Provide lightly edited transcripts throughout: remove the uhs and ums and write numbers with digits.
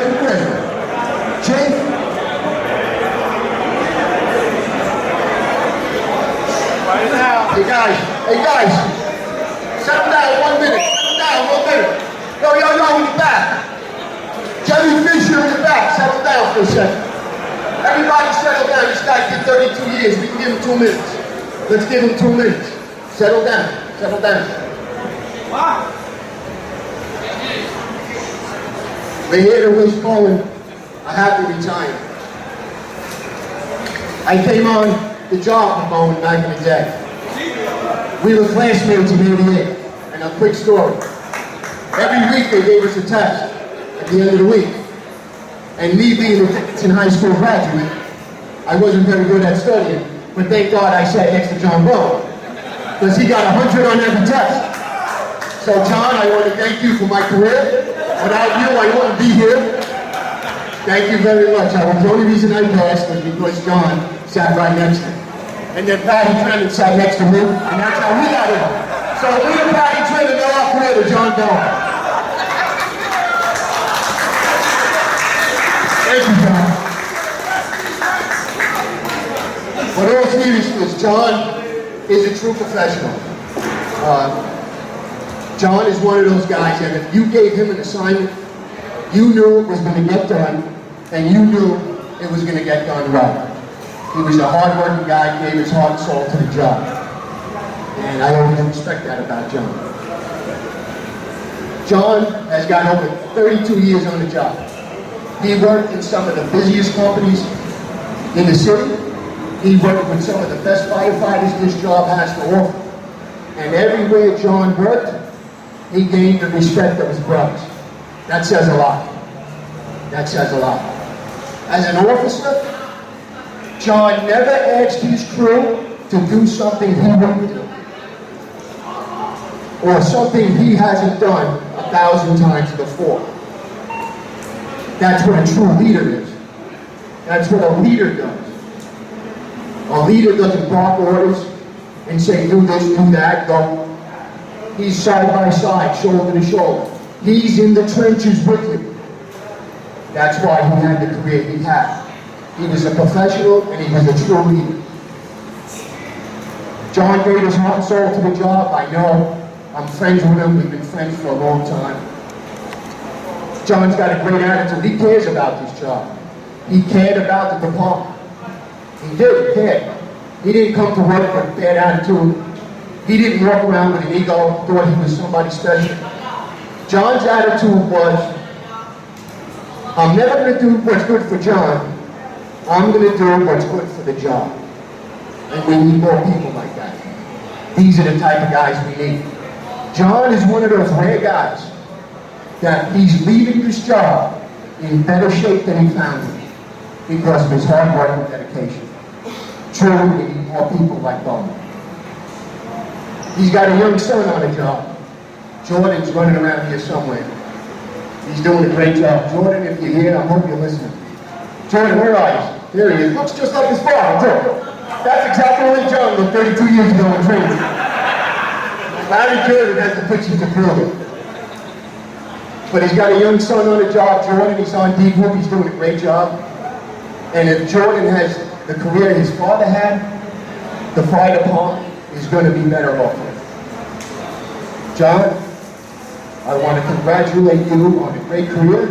American president. Chief. Hey guys, settle down 1 minute, settle down 1 minute. Yo, in the back. Jerry Fisher in the back, settle down for a second. Everybody settle down, this guy did 32 years, we can give him 2 minutes. Let's give him 2 minutes. Settle down, settle down. Wow. We're here to wish Bowen a happy retirement. I came on the job with Bowen back in the day. We were classmates in '88, and a quick story. Every week they gave us a test at the end of the week. And me being a Dickinson High School graduate, I wasn't very good at studying, but thank God I sat next to John Bowen, because he got 100 on every test. So John, I want to thank you for my career. Without you, I wouldn't be here. Thank you very much. The only reason I passed was because John sat right next to me. And then Patty Trennan sat next to me, and that's how we got in. So we and Patty Trennan know our career to John Bowen. Thank you, John. But all seriousness, John is a true professional. John is one of those guys that if you gave him an assignment, you knew it was going to get done, and you knew it was going to get done right. He was a hard-working guy, gave his heart and soul to the job. And I always respect that about John. John has got over 32 years on the job. He worked in some of the busiest companies in the city. He worked with some of the best firefighters this job has to offer. And everywhere John worked, he gained the respect of his brothers. That says a lot. That says a lot. As an officer, John never asked his crew to do something he wouldn't do, or something he hasn't done 1,000 times before. That's what a true leader is. That's what a leader does. A leader doesn't bark orders and say, do this, do that, go. He's side by side, shoulder to shoulder. He's in the trenches with you. That's why he had the career he had. He was a professional and he was a true leader. John gave his heart and soul to the job. I know. I'm friends with him. We've been friends for a long time. John's got a great attitude. He cares about this job. He cared about the department. He did. He cared. He didn't come to work with a bad attitude. He didn't walk around with an ego, thought he was somebody special. John's attitude was, I'm never going to do what's good for John. I'm going to do what's good for the job. And we need more people like that. These are the type of guys we need. John is one of those rare guys that he's leaving this job in better shape than he found it because of his hard work and dedication. Truly, we need more people like Bowen. He's got a young son on the job. Jordan's running around here somewhere. He's doing a great job. Jordan, if you're here, I hope you're listening. Jordan, where are you? There he is. Looks just like his father, too. That's exactly what John looked 32 years ago in training. Larry Jordan has the pictures to prove it. But he's got a young son on the job, Jordan. He's on D Group. He's doing a great job. And if Jordan has the career his father had, the fire department is going to be better off. John, I want to congratulate you on a great career,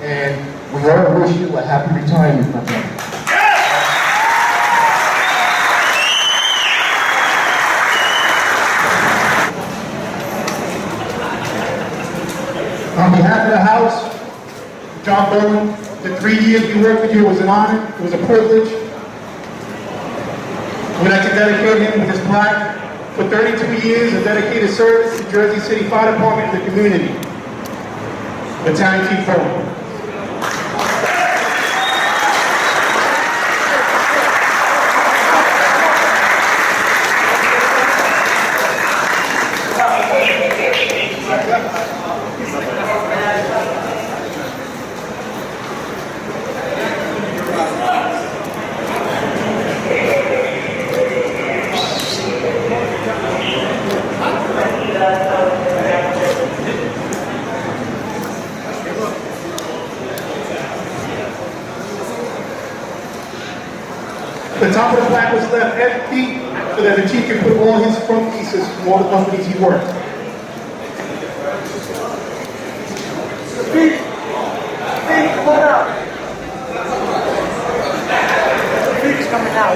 and we all wish you a happy retirement, my brother. On behalf of the House, John Bowen, the 3 years we worked with you was an honor, it was a privilege. We'd like to dedicate him with this plaque for 32 years of dedicated service to Jersey City Fire Department and the community. Battalion Chief Bowen. The top of the plaque was left empty so that the chief could put all his front pieces from all the companies he worked. Steve, come on out. Steve's coming out.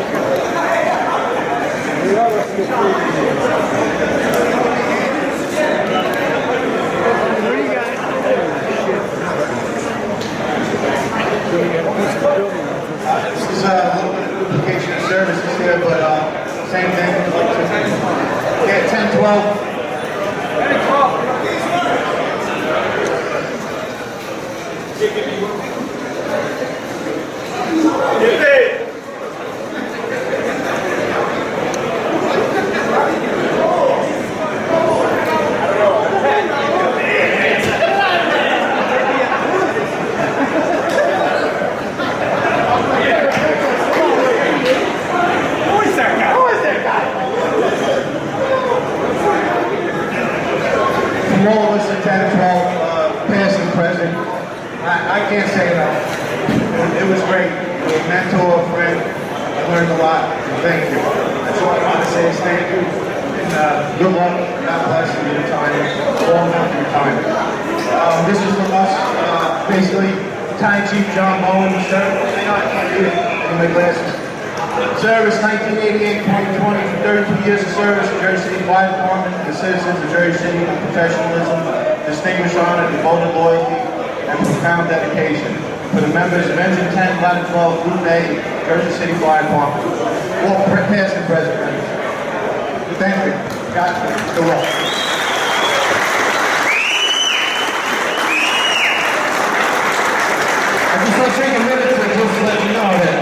This is a little bit of duplication of services here, but same thing. Yeah, 10, 12. 10, 12. From all of us at 10 12, past and present, I can't say enough. It was great. It was a mentor, a friend. I learned a lot. Thank you. That's all I want to say is thank you. And good luck. God bless you. Your time. Long enough for your time. This is from us. Basically, Battalion Chief John Bowen, sir. I can't read it in my glasses. Service 1988-2020 for 32 years of service in Jersey City Fire Department, the citizens of Jersey City with professionalism, distinguished honor, devoted loyalty, and profound dedication. For the members of Engine 10, 11, 12, Group A, Jersey City Fire Department, all past and present members. Thank you. God, good luck. I just want to take a minute to just let you know that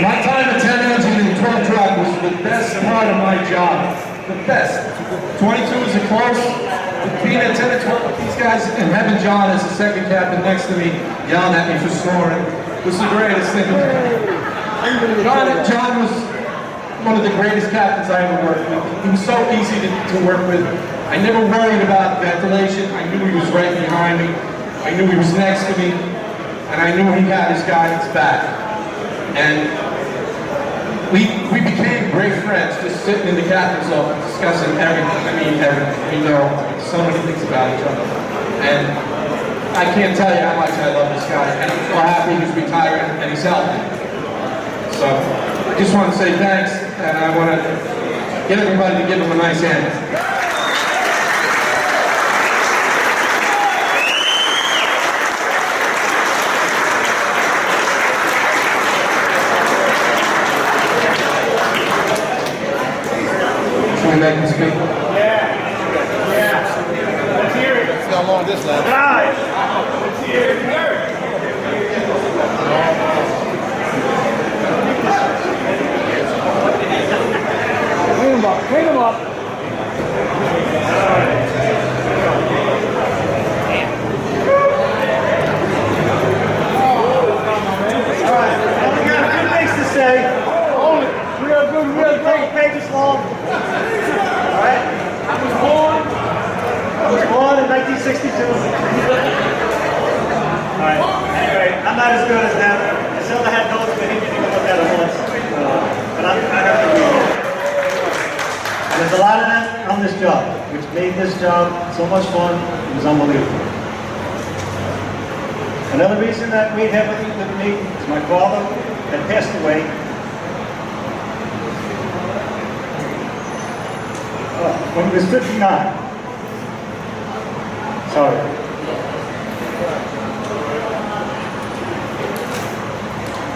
my time at 10 Engine and 12 Truck was the best part of my job. The best. 22 is a close. Being at 10 and 12 with these guys, and having John as the second captain next to me, yelling at me for snoring, was the greatest thing. John was one of the greatest captains I ever worked with. He was so easy to work with. I never worried about ventilation. I knew he was right behind me. I knew he was next to me. And I knew he had his guidance back. And we became great friends, just sitting in the captain's office discussing everything. I mean, everything. We know so many things about each other. And I can't tell you how much I love this guy. And I'm so happy he's retiring and he's healthy. So I just want to say thanks, and I want to get everybody to give him a nice hand. Should we make him speak? Yeah. Let's hear it. See how long this lasts. Guys, let's hear it. Clean him up. Alright, we got a few things to say. Real good, real great, pages long. Alright, I was born in 1962. Alright, anyway, I'm not as good as them. I still had notes for him, you can look at it once. But I have to read it. There's a lot of that on this job, which made this job so much fun. It was unbelievable. Another reason that weighed heavily with me is my father had passed away when he was 59. Sorry.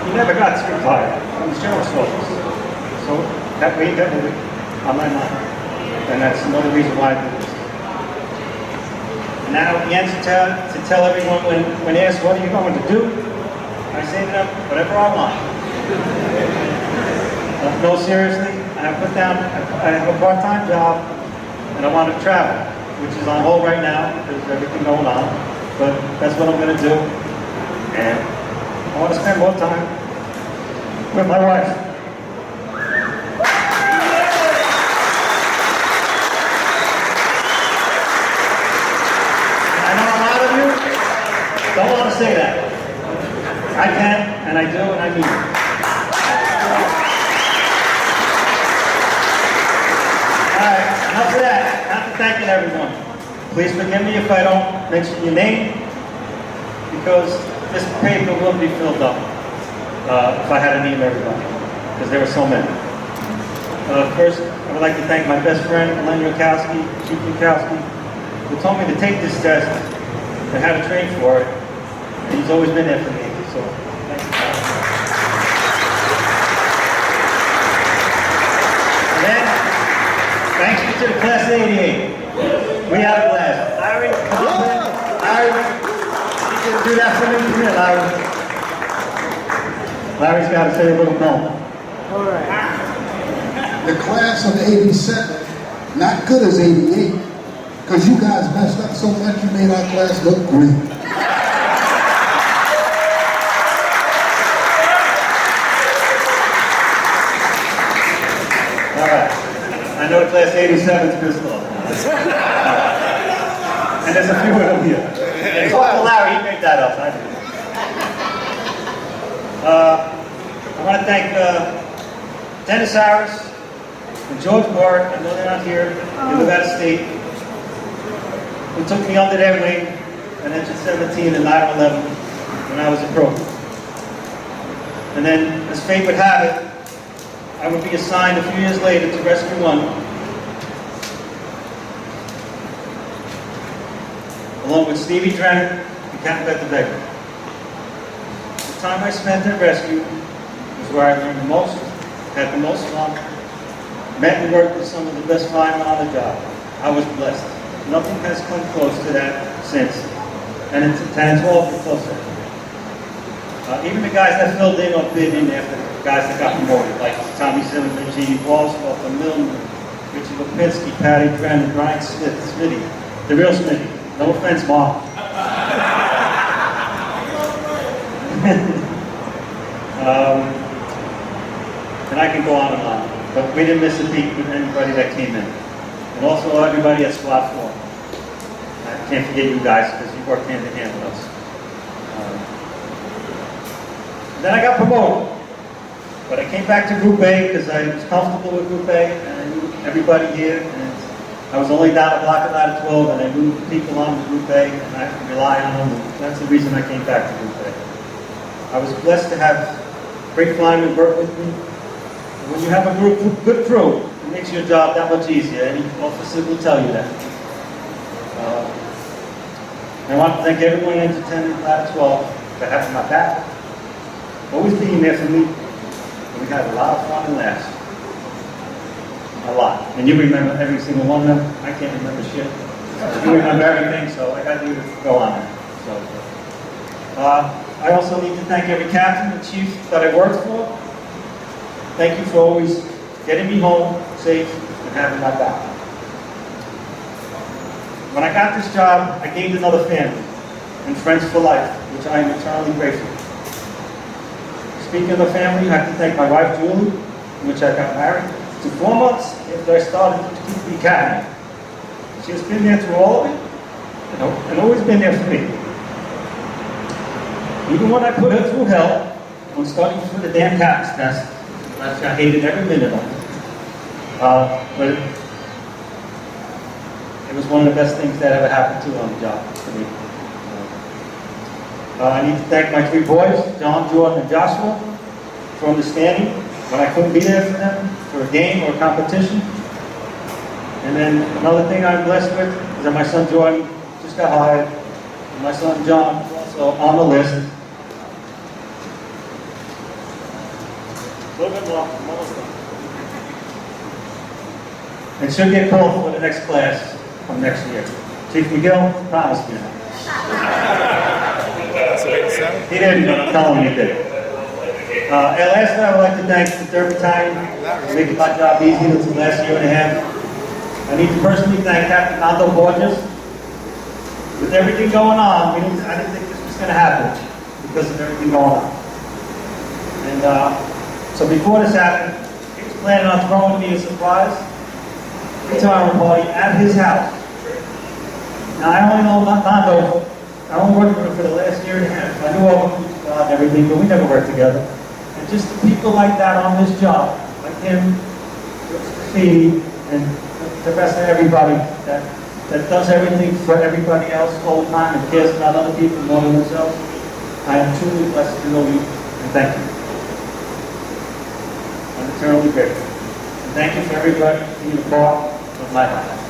He never got to retire from the sheriff's office. So that weighed heavily on my mind. And that's another reason why I do this. Now, the answer to tell everyone when asked, what are you going to do? I say to them, whatever I want. No, seriously, and I put down, I have a part-time job, and I want to travel, which is on hold right now, because there's everything going on. But that's what I'm going to do. And I want to spend more time with my wife. Don't want to say that. I can, and I do, and I mean it. to thanking everyone. Please forgive me if I don't mention your name, because this paper will be filled up if I had to name everybody, because there were so many. First, I would like to thank my best friend, Len Yurkowski, Chief Yurkowski, who told me to take this test and how to train for it. And he's always been there for me, so thank you. And then, thank you to the Class 88. We had a blast. Larry, come on, man. Larry, you can do that for me. Come here, Larry. Larry's got to say a little no. All right. The class of 87, not good as 88, because you guys messed up so much you made our class look great. All right. I know class 87's pissed off. And there's a few of them here. And well, Larry, he made that up. I did. I want to thank Dennis Harris and George Bart. I know they're not here. They live out of state. Who took me under their wing at Engine 17 and 9/11 when I was a pro. And then, as fate would have it, I would be assigned a few years later to Rescue 1, along with Stevie Drennan and Captain Beth Becker. The time I spent at Rescue was where I learned the most, had the most fun, met and worked with some of the best firemen on the job. I was blessed. Nothing has come close to that since, and it's 10, 12 or closer. Even the guys that filled in or bid in after the guys that got promoted, like Tommy Zimmerman, Gene Walsh, Walter Milner, Richard Lipinski, Patty Drennan, Brian Smith, Smitty, the real Smitty. No offense, Mom. And I can go on and on. But we didn't miss a beat with anybody that came in. And also everybody at Squad 4. I can't forget you guys because you worked hand in hand with us. Then I got promoted. But I came back to Group A because I was comfortable with Group A and I knew everybody here. And I was only down a block out of 12 and I knew the people on Group A and I could rely on them. That's the reason I came back to Group A. I was blessed to have great firemen work with me. And when you have a good crew, it makes your job that much easier. Any officer will tell you that. I want to thank everyone in attendance out of 12 for having my back. Always being there for me. We had a lot of fun and laughs. A lot. And you remember every single one of them. I can't remember shit. You remember everything, so I got you to go on it. So, I also need to thank every captain and chief that I worked for. Thank you for always getting me home safe and having my back. When I got this job, I gained another family and friends for life, which I am eternally grateful. Speaking of the family, I have to thank my wife, Julie, in which I got married to 4 months after I started the academy. She has been there through all of it, and always been there for me. Even when I put her through hell on starting for the damn captain's test, I hated every minute of it. But it was one of the best things that ever happened to her on the job for me. I need to thank my 3 boys, John, Jordan, and Joshua, for understanding when I couldn't be there for them for a game or a competition. And then another thing I'm blessed with is that my son Jordan just got hired, and my son John is also on the list. A little bit more, I'm almost done. And should get called for the next class from next year. Chief Miguel promised me that. He didn't, but I'm telling him he did. And lastly, I would like to thank the 3rd Battalion for making my job easy this last year and a half. I need to personally thank Captain Nando Borges. With everything going on, I didn't think this was going to happen because of everything going on. And so before this happened, he was planning on throwing me a surprise retirement party at his house. Now, I only know Nando. I only worked with him for the last year and a half. I knew all of him and everything, but we never worked together. And just the people like that on this job, like him, Steve, and the rest of everybody, that does everything for everybody else all the time and cares about other people more than themselves. I am truly blessed to know you, and thank you. I'm eternally grateful. And thank you for everybody being a part of my life.